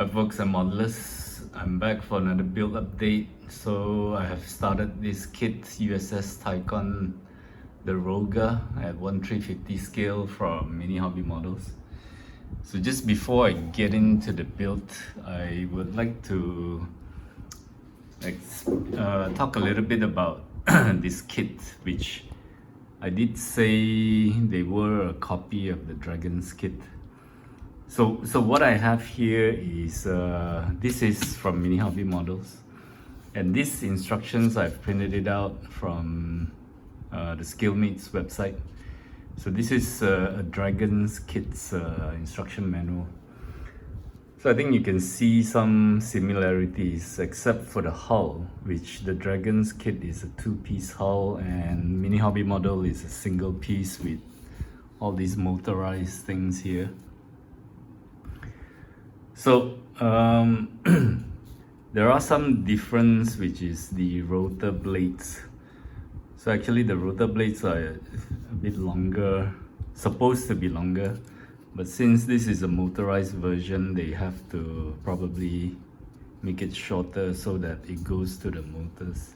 Folks and modelers, I'm back for another build update. So I have started this kit USS Ticonderoga at 1/350 scale from Mini Hobby Models. So just before I get into the build, I would like to talk a little bit about this kit, which I did say they were a copy of the Dragon's kit. So what I have here is, this is from Mini Hobby Models, and these instructions I've printed it out from the ScaleMate's website. So this is a Dragon's kit's instruction manual. So I think you can see some similarities except for the hull, which the Dragon's kit is a two-piece hull and Mini Hobby Model is a single piece with all these motorized things here. So there are some difference, which is the rotor blades. So actually the rotor blades are a bit longer, supposed to be longer, but since this is a motorized version, they have to probably make it shorter so that it goes to the motors.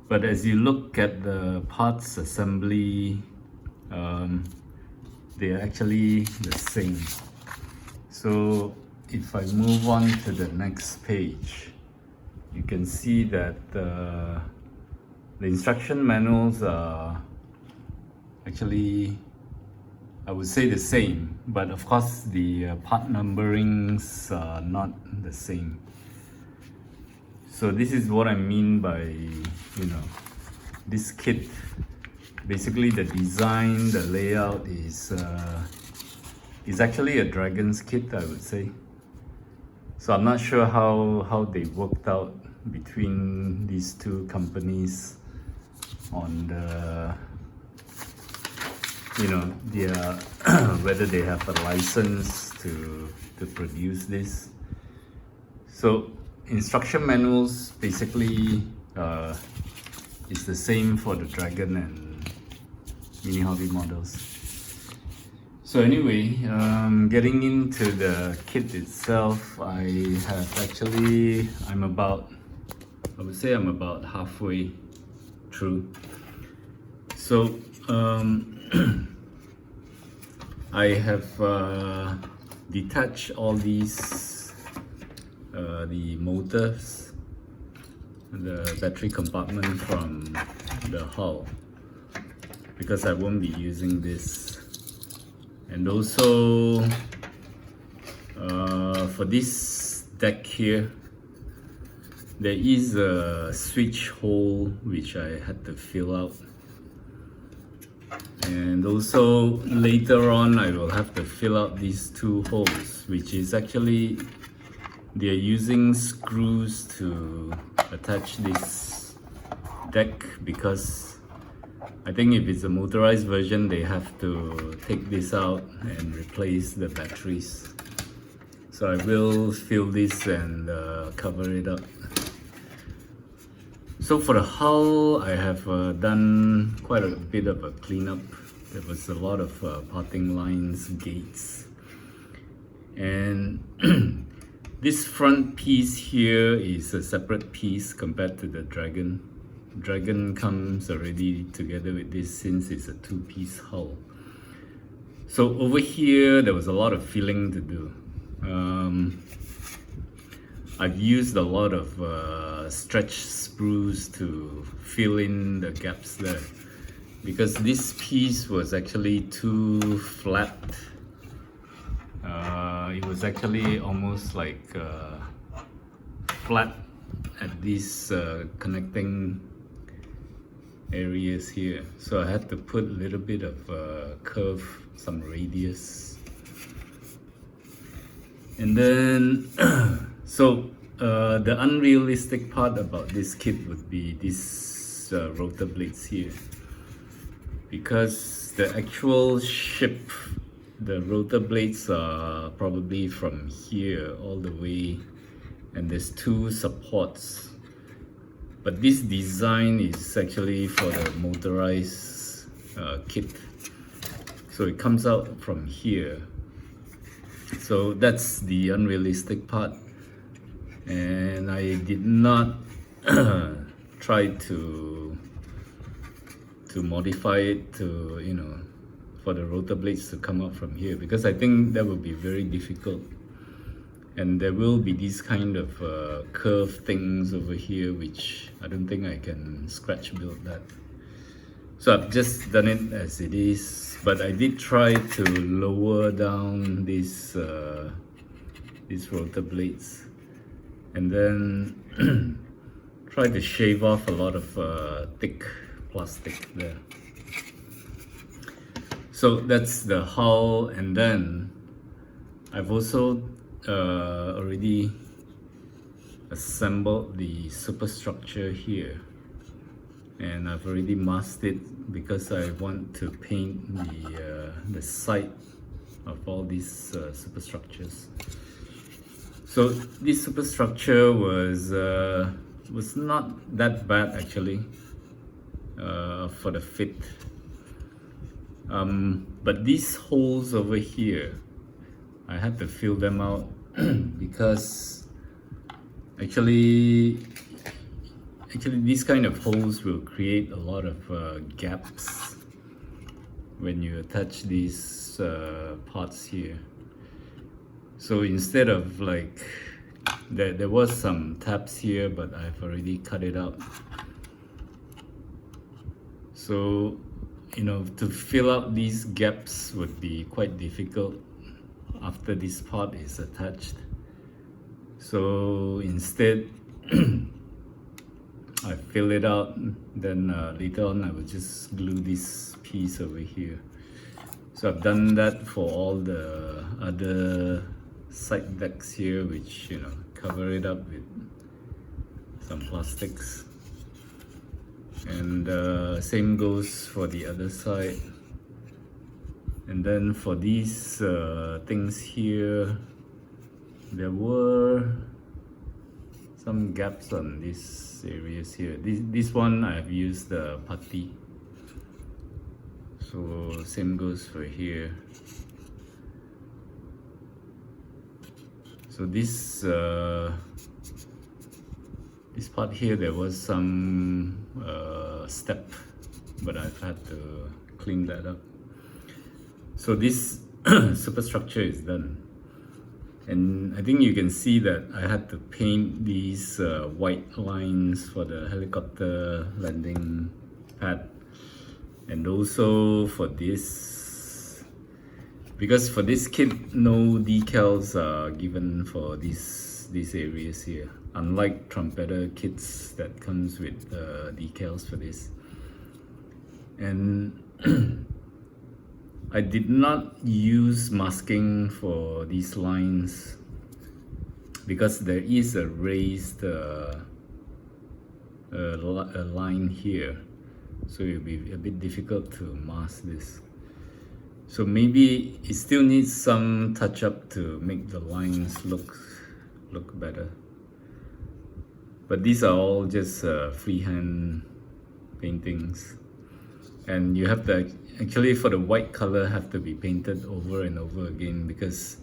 But as you look at the parts assembly, they are actually the same. So if I move on to the next page, you can see that the instruction manuals are actually, I would say, the same, but of course the part numberings are not the same. So this is what I mean by, this kit. Basically the design, the layout is actually a Dragon's kit, I would say. So I'm not sure how they worked out between these two companies on the, their whether they have a license to produce this. So instruction manuals basically is the same for the Dragon and Mini Hobby Models. So anyway, getting into the kit itself, I would say I'm about halfway through. So I have detached all these, the motors, the battery compartment from the hull, because I won't be using this. And also for this deck here, there is a switch hole which I had to fill out. And also later on I will have to fill out these two holes, which is actually, they're using screws to attach this deck, because I think if it's a motorized version, they have to take this out and replace the batteries. So I will fill this and cover it up. So for the hull, I have done quite a bit of a cleanup. There was a lot of parting lines, gates. And this front piece here is a separate piece compared to the Dragon. Dragon comes already together with this since it's a two-piece hull. So over here there was a lot of filling to do. I've used a lot of stretch sprues to fill in the gaps there, because this piece was actually too flat. It was actually almost like flat at these connecting areas here, so I had to put a little bit of curve, some radius, and then so the unrealistic part about this kit would be these rotor blades here, because the actual ship, the rotor blades are probably from here all the way, and there's two supports. But this design is actually for the motorized kit. So it comes out from here. So that's the unrealistic part, and I did not try to modify it to, you know, for the rotor blades to come out from here, because I think that would be very difficult, and there will be these kind of curved things over here which I don't think I can scratch build that. So I've just done it as it is, but I did try to lower down these rotor blades, and then try to shave off a lot of thick plastic there. So that's the hull, and then I've also already assembled the superstructure here, and I've already masked it because I want to paint the side of all these superstructures. So this superstructure was not that bad actually for the fit, but these holes over here, I had to fill them out because actually these kind of holes will create a lot of gaps when you attach these parts here. So instead of like, there was some tabs here, but I've already cut it out. So, you know, to fill out these gaps would be quite difficult after this part is attached. So instead, I fill it out, then later on I will just glue this piece over here. So I've done that for all the other side decks here, which, you know, cover it up with some plastics, and same goes for the other side. And then for these things here, there were some gaps on these areas here. This one I've used the putty, so same goes for here. So this part here, there was some step, but I've had to clean that up. So this superstructure is done, and I think you can see that I had to paint these white lines for the helicopter landing pad, and also for this, because for this kit no decals are given for these areas here, unlike trumpeter kits that comes with decals for this. And I did not use masking for these lines because there is a raised line here, so it will be a bit difficult to mask this. So maybe it still needs some touch up to make the lines look better. But these are all just freehand paintings, and you have to actually, for the white color, have to be painted over and over again, because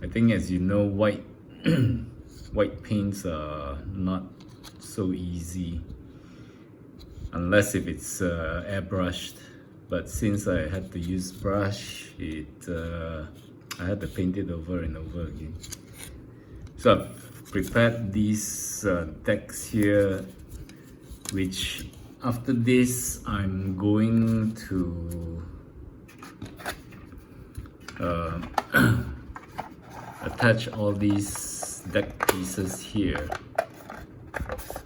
I think, as you know, white paints are not so easy unless if it's airbrushed. But since I had to use brush, I had to paint it over and over again. So I've prepared these decks here, which after this I'm going to attach all these deck pieces here,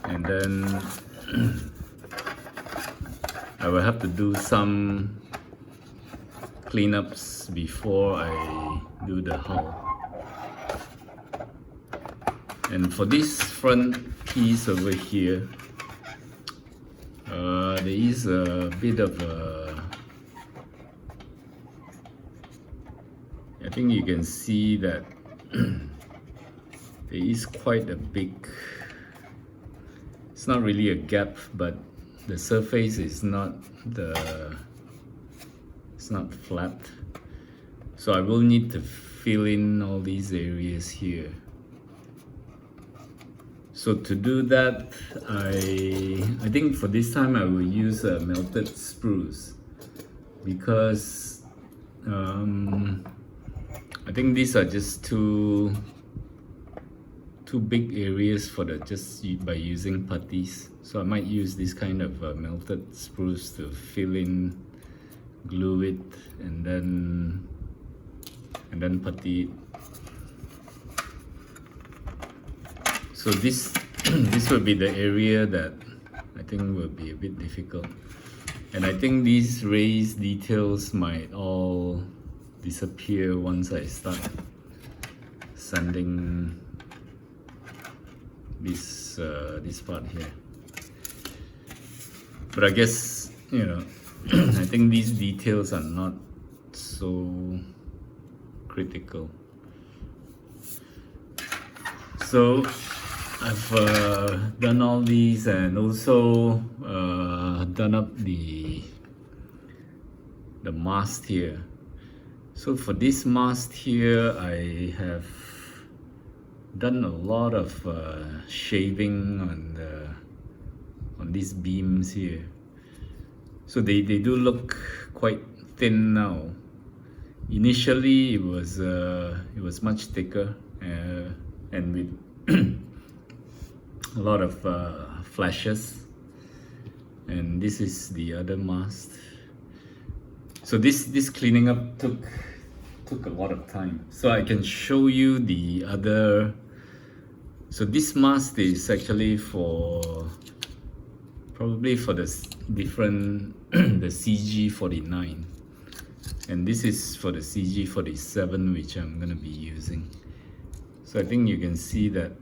and then I will have to do some cleanups before I do the hull. And for this front piece over here, there is a bit of I think you can see that there is quite a big, it's not really a gap, but the surface is not flat, so I will need to fill in all these areas here. So to do that, I think for this time I will use a melted spruce, because I think these are just too big areas for by using putties. So I might use this kind of melted spruce to fill in, glue it, and then putty it. So this this will be the area that I think will be a bit difficult, and I think these raised details might all disappear once I start sanding this part here. But I guess, you know, I think these details are not so critical. So I've done all these, and also done up the mast here. So for this mast here, I have done a lot of shaving on these beams here. So they do look quite thin now. Initially it was much thicker and with a lot of flashes. And this is the other mast. So this cleaning up took a lot of time. So I can show you the other. So this mast is actually probably for the different the CG-49, and this is for the CG-47, which I'm gonna be using. So I think you can see that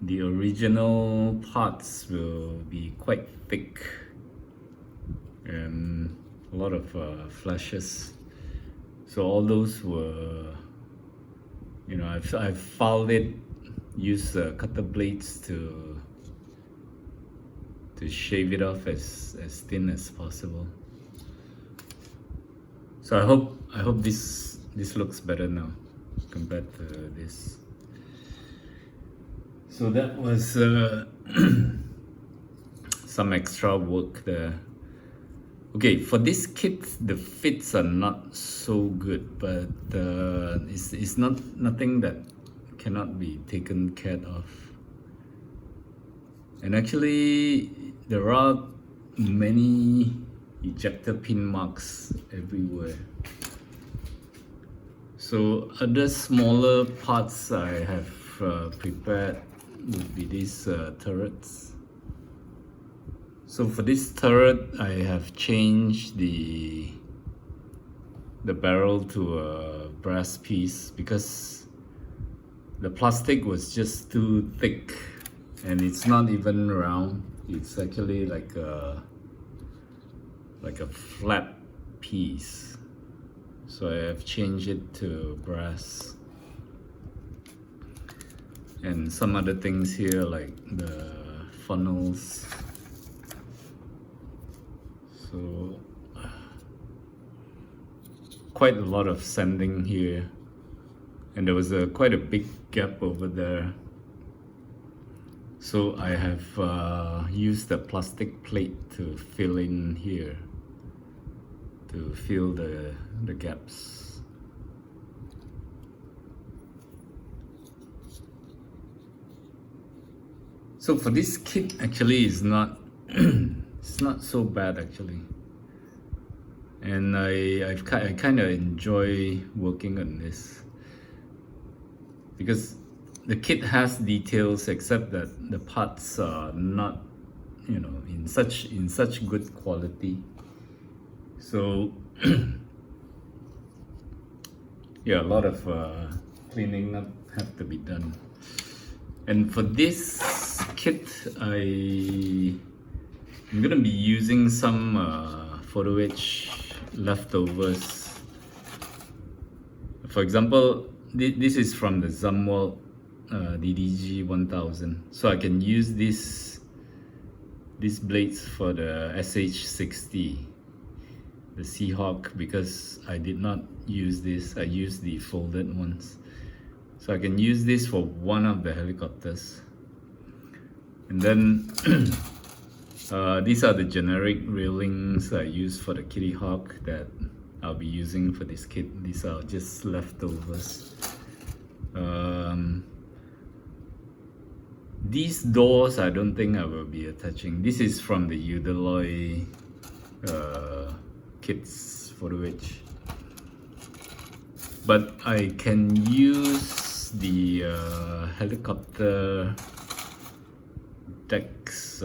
the original parts will be quite thick and a lot of flashes. So all those were, you know, I've filed it, used cutter blades to shave it off as thin as possible. So I hope this looks better now compared to this. So that was some extra work there. Okay, for this kit, the fits are not so good, but it's nothing that cannot be taken care of. And actually, there are many ejector pin marks everywhere. So other smaller parts I have prepared would be these turrets. So for this turret, I have changed the barrel to a brass piece because the plastic was just too thick, and it's not even round. It's actually like a flat piece. So I have changed it to brass. And some other things here like the funnels. So quite a lot of sanding here, and there was quite a big gap over there. So I have used the plastic plate to fill in here, to fill the gaps. So for this kit, actually is not it's not so bad actually, and I kind of enjoy working on this because the kit has details, except that the parts are not, you know, in such good quality. So yeah, a lot of cleaning up have to be done. And for this kit, I'm gonna be using some photo etch leftovers. For example, this is from the Zumwalt DDG 1000. So I can use these blades for the SH60, the Seahawk, because I did not use this. I use the folded ones. So I can use this for one of the helicopters. And then these are the generic railings I use for the Kitty Hawk that I'll be using for this kit. These are just leftovers. These doors I don't think I will be attaching. This is from the Udeloy kits photo etch. But I can use the helicopter decks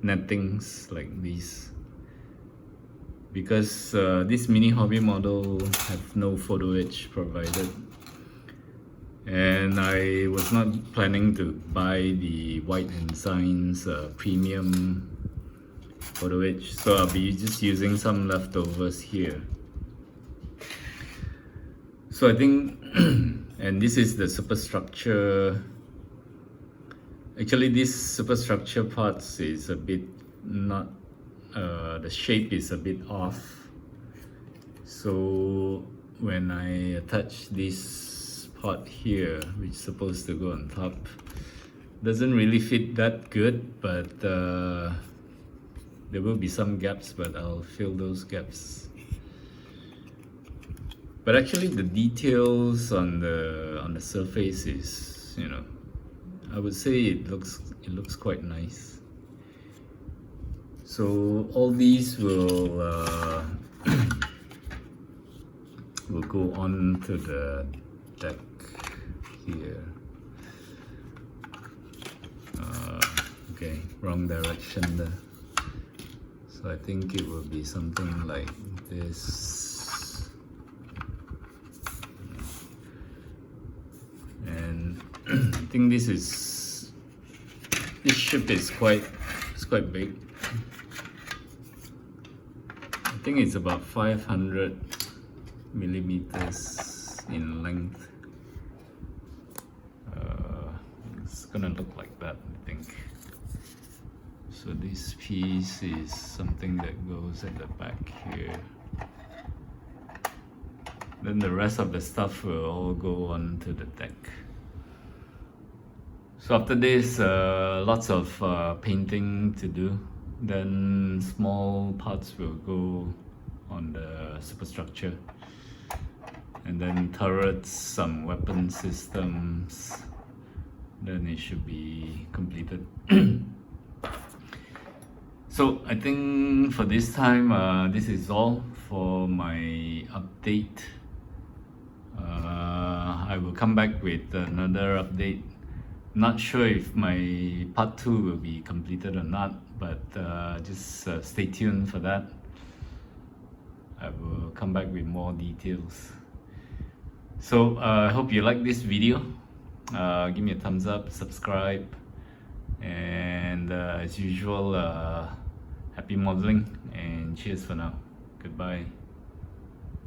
nettings like these, because this mini hobby model have no photo etch provided, and I was not planning to buy the White & Science premium photo etch, so I'll be just using some leftovers here. So I think and this is the Superstructure. Actually, this Superstructure parts is a bit not the shape is a bit off, so when I attach this part here, which is supposed to go on top, doesn't really fit that good, but there will be some gaps, but I'll fill those gaps. But actually the details on the surface is, you know, I would say it looks quite nice. So all these will will go on to the deck here. Okay, wrong direction there. So I think it will be something like this. And I think this ship is quite big. I think it's about 500 millimeters in length. It's gonna look like that, I think. So this piece is something that goes at the back here. Then the rest of the stuff will all go onto the deck. So after this, lots of painting to do. Then small parts will go on the Superstructure. And then turrets, some weapon systems. Then it should be completed. So I think for this time, this is all for my update. I will come back with another update. Not sure if my part 2 will be completed or not, but just stay tuned for that. I will come back with more details. So I hope you like this video. Give me a thumbs up, subscribe, and as usual, happy modeling, and cheers for now. Goodbye.